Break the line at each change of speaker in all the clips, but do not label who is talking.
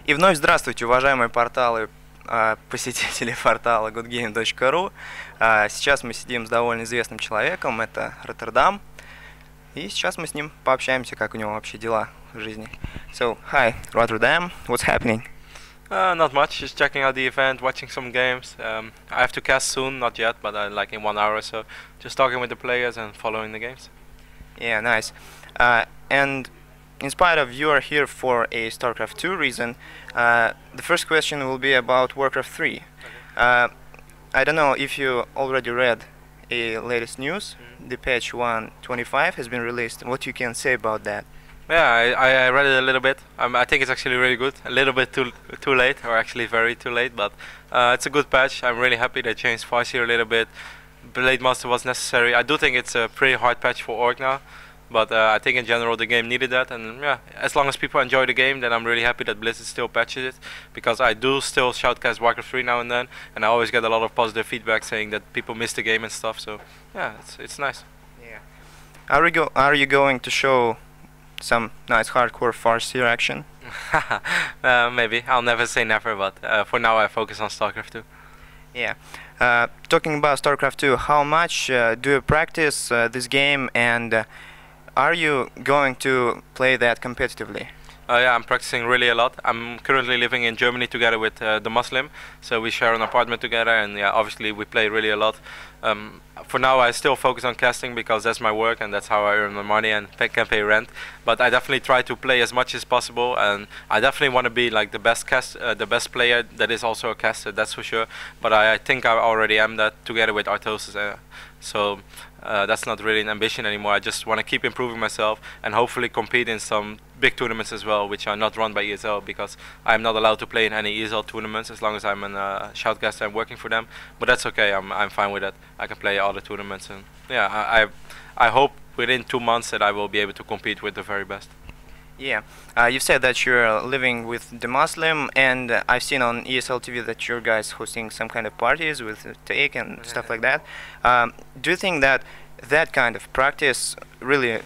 И вновь здравствуйте, уважаемые порталы, посетители портала goodgame.ru. Сейчас мы сидим с довольно известным человеком, это Роттердам. И сейчас мы с ним пообщаемся, как у него вообще дела в жизни. So, hi, Rotterdam, what's happening?
Not much, just checking out the event, watching some games. I have to cast soon, not yet, but like in 1 hour or so. Just talking with the players and following the games.
Yeah, nice. And in spite of you are here for a StarCraft 2 reason, the first question will be about Warcraft 3.
Okay.
I don't know if you already read a latest news. The patch 1.25 has been released. What you can say about that?
Yeah, I read it a little bit. I think it's actually really good. A little bit too late, or actually very too late, but it's a good patch. I'm really happy they changed Farseer a little bit. Blade Master was necessary. I do think it's a pretty hard patch for Orc now, but I think in general the game needed that, and yeah, as long as people enjoy the game, then I'm really happy that Blizzard still patches it, because I do still shoutcast Warcraft 3 now and then, and I always get a lot of positive feedback saying that people miss the game and stuff, so yeah, it's nice.
Yeah. Are you going to show some nice hardcore Farseer action?
Maybe. I'll never say never, but for now I focus on StarCraft 2.
Yeah. Talking about StarCraft 2, how much do you practice this game, and are you going to play that competitively?
Yeah, I'm practicing really a lot. I'm currently living in Germany together with the Muslim, so we share an apartment together, and yeah, obviously we play really a lot. For now I still focus on casting because that's my work and that's how I earn my money and can pay rent, but I definitely try to play as much as possible, and I definitely want to be like the best player that is also a caster, that's for sure, but I think I already am that together with Artosis, so that's not really an ambition anymore. I just want to keep improving myself and hopefully compete in some big tournaments as well, which are not run by ESL, because I'm not allowed to play in any ESL tournaments as long as I'm a shoutcaster and working for them, but that's okay. I'm fine with that. I can play all the tournaments, and yeah, I hope within 2 months that I will be able to compete with the very best.
Yeah, you said that you're living with the Muslim, and I've seen on ESL TV that your guys hosting some kind of parties with take and stuff like that. Do you think that that kind of practice really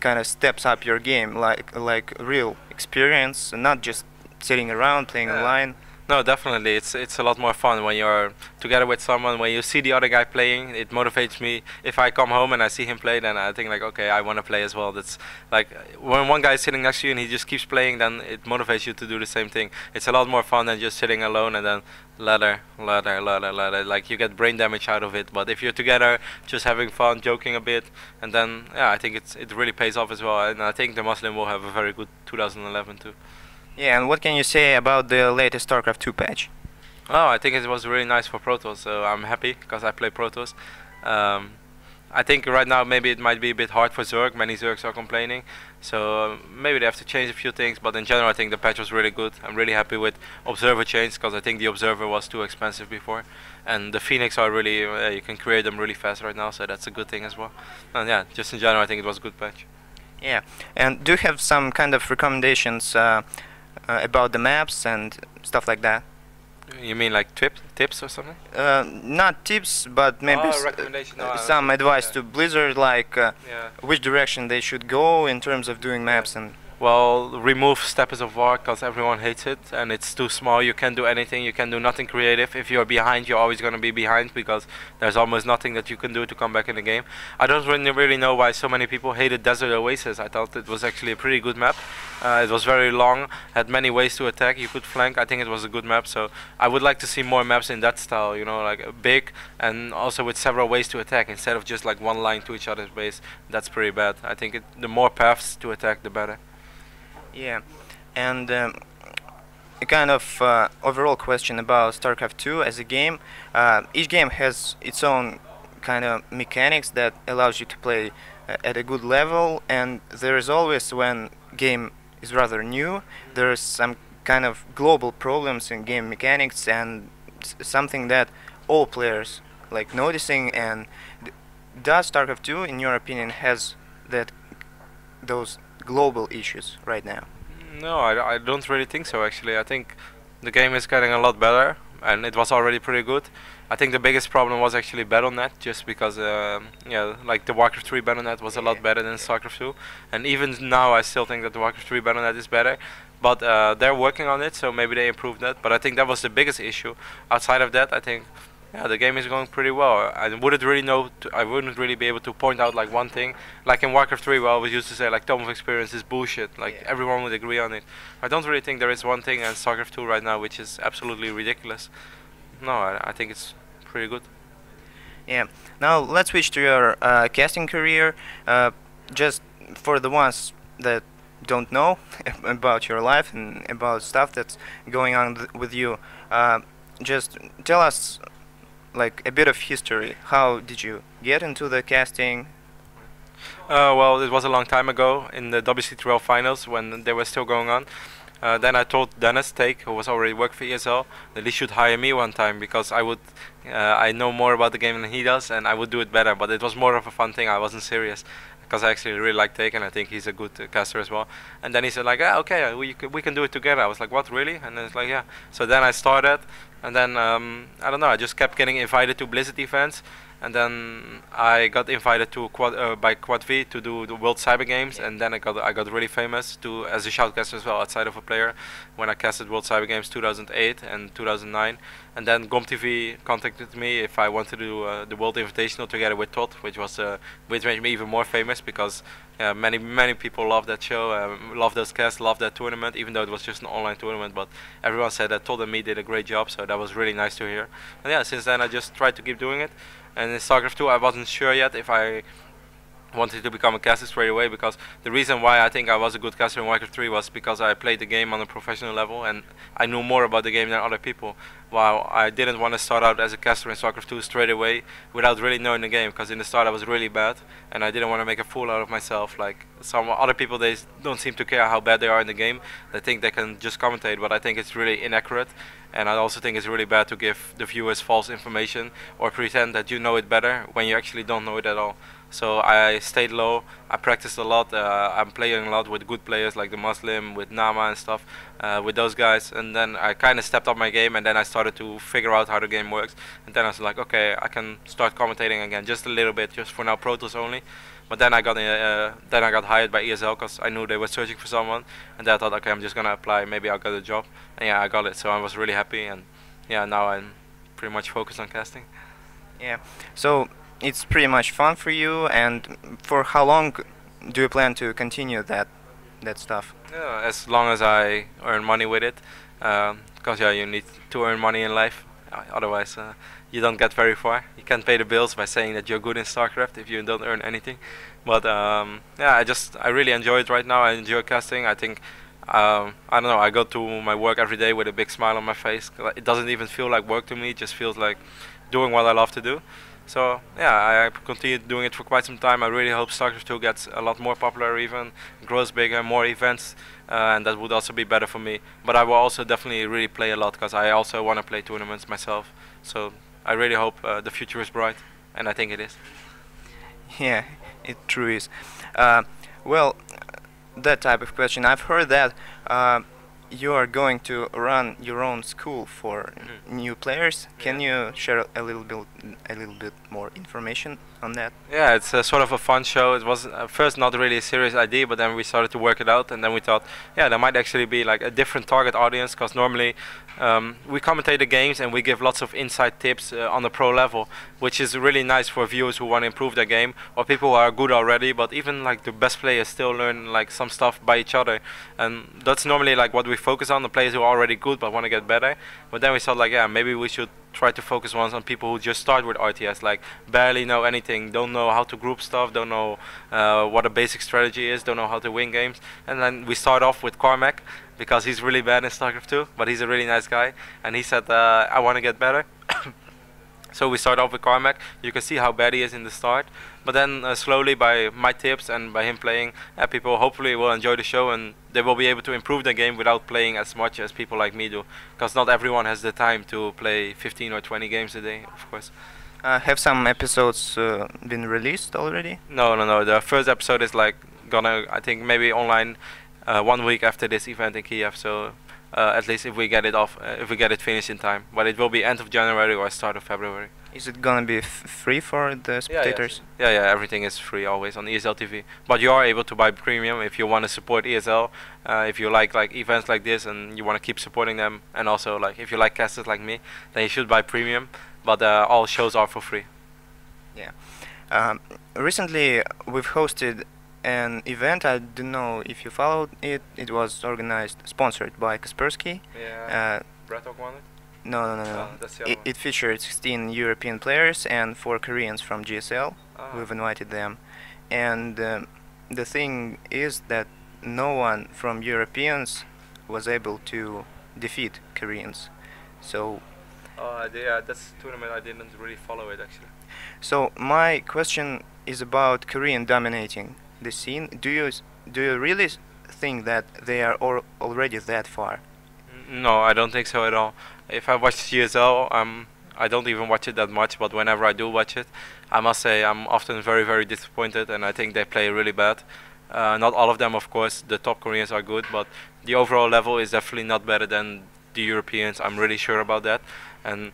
kind of steps up your game, like real experience, and not just sitting around playing online?
No, definitely. It's a lot more fun when you're together with someone. When you see the other guy playing, it motivates me. If I come home and I see him play, then I think like, okay, I want to play as well. That's like when one guy is sitting next to you and he just keeps playing, then it motivates you to do the same thing. It's a lot more fun than just sitting alone and then ladder. Like you get brain damage out of it. But if you're together, just having fun, joking a bit, and then yeah, I think it really pays off as well. And I think the Muslim will have a very good 2011 too.
Yeah, and what can you say about the latest StarCraft 2 patch?
Oh, I think it was really nice for Protoss, so I'm happy because I play Protoss. I think right now maybe it might be a bit hard for Zerg. Many Zergs are complaining, so maybe they have to change a few things, but in general I think the patch was really good. I'm really happy with Observer change because I think the Observer was too expensive before, and the Phoenix are really, you can create them really fast right now, so that's a good thing as well. And yeah, just in general I think it was a good patch.
Yeah, and do you have some kind of recommendations about the maps and stuff like that?
You mean like tips or something?
Not tips, but maybe some advice to Blizzard, like which direction they should go in terms of doing maps. And
well, remove Steppes of War because everyone hates it and it's too small. You can't do anything, you can do nothing creative. If you're behind, you're always going to be behind because there's almost nothing that you can do to come back in the game. I don't really know why so many people hated Desert Oasis. I thought it was actually a pretty good map. It was very long, had many ways to attack, you could flank. I think it was a good map, so I would like to see more maps in that style, you know, like big and also with several ways to attack instead of just like one line to each other's base. That's pretty bad. I think the more paths to attack, the better.
Yeah, and a kind of overall question about StarCraft 2 as a game. Each game has its own kind of mechanics that allows you to play at a good level, and there is always, when game is rather new, there is some kind of global problems in game mechanics, and something that all players like noticing. And does StarCraft 2, in your opinion, has those global issues right now?
No, I don't really think so actually. I think the game is getting a lot better and it was already pretty good. I think the biggest problem was actually Battle.net, just because yeah, like the Warcraft 3 Battle.net was a lot better than StarCraft 2, and even now I still think that the Warcraft 3 Battle.net is better, but they're working on it, so maybe they improved that. But I think that was the biggest issue. Outside of that, I think yeah, the game is going pretty well. I wouldn't really know. I wouldn't really be able to point out like one thing. Like in Warcraft 3, we always used to say like Tome of Experience is bullshit. Like everyone would agree on it. I don't really think there is one thing in StarCraft 2 right now which is absolutely ridiculous. No, I think it's pretty good.
Yeah. Now let's switch to your casting career. Just for the ones that don't know about your life and about stuff that's going on with you, just tell us like a bit of history. How did you get into the casting?
Well, it was a long time ago in the WC3L finals when they were still going on. Then I told Dennis Take, who was already working for ESL, that he should hire me one time because I know more about the game than he does, and I would do it better. But it was more of a fun thing. I wasn't serious because I actually really like Take, and I think he's a good caster as well. And then he said like, yeah, okay, we can do it together. I was like, what, really? And then it's like, yeah. So then I started, and then I don't know. I just kept getting invited to Blizzard events. And then I got invited to by Quad V to do the World Cyber Games, and then I got really famous as a shoutcaster as well outside of a player when I casted World Cyber Games 2008 and 2009. And then GomTV contacted me if I wanted to do the World Invitational together with Todd, which made me even more famous because many people love that show, love those casts, love that tournament, even though it was just an online tournament. But everyone said that Todd and me did a great job, so that was really nice to hear. And yeah, since then I just tried to keep doing it. And in StarCraft 2 I wasn't sure yet if I wanted to become a caster straight away, because the reason why I think I was a good caster in Warcraft 3 was because I played the game on a professional level and I knew more about the game than other people, while I didn't want to start out as a caster in StarCraft 2 straight away without really knowing the game, because in the start I was really bad and I didn't want to make a fool out of myself. Like some other people, they don't seem to care how bad they are in the game. They think they can just commentate, but I think it's really inaccurate. And I also think it's really bad to give the viewers false information or pretend that you know it better when you actually don't know it at all. So I stayed low, I practiced a lot, I'm playing a lot with good players like the Muslim, with Nama and stuff, with those guys, and then I kind of stepped up my game, and then I started to figure out how the game works, and then I was like, okay, I can start commentating again, just a little bit, just for now Pro Tools only. But then I got hired by ESL because I knew they were searching for someone, and then I thought, okay, I'm just gonna apply, maybe I'll get a job, and yeah, I got it, so I was really happy, and yeah, now I'm pretty much focused on casting.
Yeah, so it's pretty much fun for you, and for how long do you plan to continue that stuff?
Yeah, as long as I earn money with it, because yeah, you need to earn money in life, otherwise you don't get very far. You can't pay the bills by saying that you're good in StarCraft if you don't earn anything. But yeah, I really enjoy it right now. I enjoy casting. I think I don't know, I go to my work every day with a big smile on my face. It doesn't even feel like work to me, it just feels like doing what I love to do. So yeah, I continued doing it for quite some time. I really hope StarCraft 2 gets a lot more popular, even grows bigger, more events, and that would also be better for me. But I will also definitely really play a lot, because I also want to play tournaments myself. So I really hope the future is bright, and I think it is.
Yeah, it true is. Well, that type of question, I've heard that you are going to run your own school for new players. Can you share a little bit more information on that?
Yeah, it's sort of a fun show. It was first not really a serious idea, but then we started to work it out, and then we thought, yeah, there might actually be like a different target audience, because normally we commentate the games and we give lots of inside tips on the pro level, which is really nice for viewers who want to improve their game, or people who are good already, but even like the best players still learn like some stuff by each other, and that's normally like what we focus on, the players who are already good but want to get better. But then we thought like, yeah, maybe we should try to focus once on people who just start with RTS, like barely know anything, don't know how to group stuff, don't know what a basic strategy is, don't know how to win games. And then we start off with Cormac, because he's really bad in StarCraft 2, but he's a really nice guy, and he said, I want to get better. So we start off with Cormac. You can see how bad he is in the start, but then slowly, by my tips and by him playing, people hopefully will enjoy the show, and they will be able to improve their game without playing as much as people like me do, because not everyone has the time to play 15 or 20 games a day, of course.
Have some episodes been released already?
No. The first episode is like gonna, I think, maybe online 1 week after this event in Kiev. So at least if we get it off, if we get it finished in time. But it will be end of January or start of February.
Is it gonna be free for the spectators?
Yeah, everything is free always on ESL TV. But you are able to buy premium if you want to support ESL. If you like events like this and you want to keep supporting them, and also like if you like casters like me, then you should buy premium. But all shows are for free.
Yeah. Recently, we've hosted an event. I don't know if you followed it. It was organized, sponsored by Kaspersky.
Yeah. Red Hawk won it?
No.
That's the other one.
It featured 16 European players and 4 Koreans from GSL. We've invited them, and the thing is that no one from Europeans was able to defeat Koreans. So.
Yeah, that's a tournament I didn't really follow it actually.
So my question is about Korean dominating the scene. Do you really think that they are already that far?
No, I don't think so at all. If I watch GSL, I don't even watch it that much, but whenever I do watch it, I must say I'm often very, very disappointed, and I think they play really bad. Not all of them, of course. The top Koreans are good, but the overall level is definitely not better than the Europeans. I'm really sure about that. And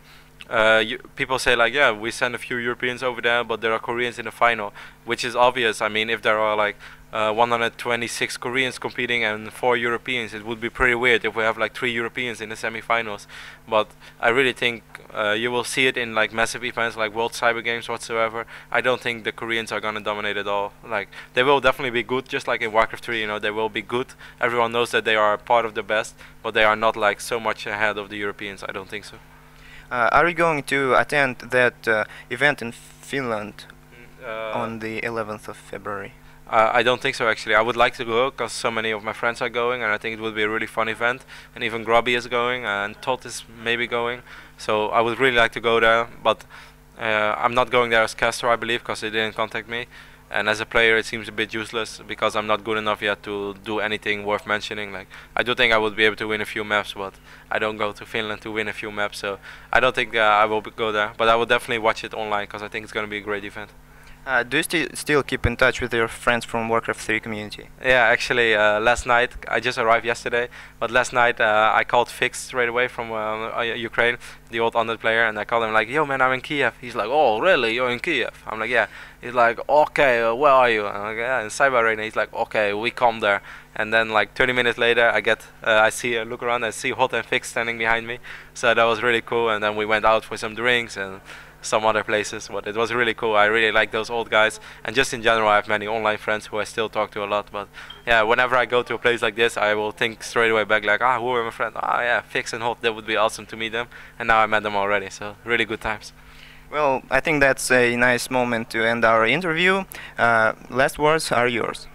people say like, yeah, we send a few Europeans over there, but there are Koreans in the final, which is obvious. I mean, if there are like 126 Koreans competing and 4 Europeans, it would be pretty weird if we have like 3 Europeans in the semi-finals. But I really think you will see it in like massive events like World Cyber Games whatsoever. I don't think the Koreans are gonna dominate at all. Like they will definitely be good, just like in Warcraft 3. You know, they will be good. Everyone knows that they are part of the best, but they are not like so much ahead of the Europeans. I don't think so.
Are you going to attend that event in Finland on the 11th of February?
I don't think so actually. I would like to go because so many of my friends are going, and I think it would be a really fun event. And even Grubby is going, and Todd is maybe going. So I would really like to go there, but I'm not going there as caster, I believe, because they didn't contact me. And as a player, it seems a bit useless because I'm not good enough yet to do anything worth mentioning. Like I do think I would be able to win a few maps, but I don't go to Finland to win a few maps, so I don't think I will go there. But I will definitely watch it online because I think it's going to be a great event.
Do you still keep in touch with your friends from Warcraft 3 community?
Yeah, actually, last night, I just arrived yesterday, but last night I called Fix straight away from Ukraine, the old Undead player, and I called him like, yo man, I'm in Kiev. He's like, oh really, you're in Kiev? I'm like, yeah. He's like, okay, where are you? I'm like, yeah, in Cyber Arena. He's like, okay, we come there. And then like 30 minutes later, I see look around, I see Hot and Fix standing behind me. So that was really cool, and then we went out for some drinks and some other places, but it was really cool. I really like those old guys, and just in general I have many online friends who I still talk to a lot. But yeah, whenever I go to a place like this, I will think straight away back like, who are my friends? Yeah, Fix and Hot, that would be awesome to meet them, and now I met them already, so really good times.
Well, I think that's a nice moment to end our interview. Last words are yours.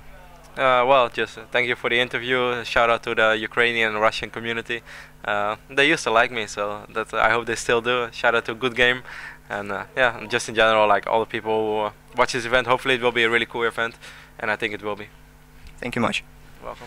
Well, just thank you for the interview. Shout out to the Ukrainian and Russian community. They used to like me, so I hope they still do. Shout out to Good Game. And yeah, just in general, like all the people who watch this event, hopefully it will be a really cool event, and I think it will be.
Thank you much.
Welcome.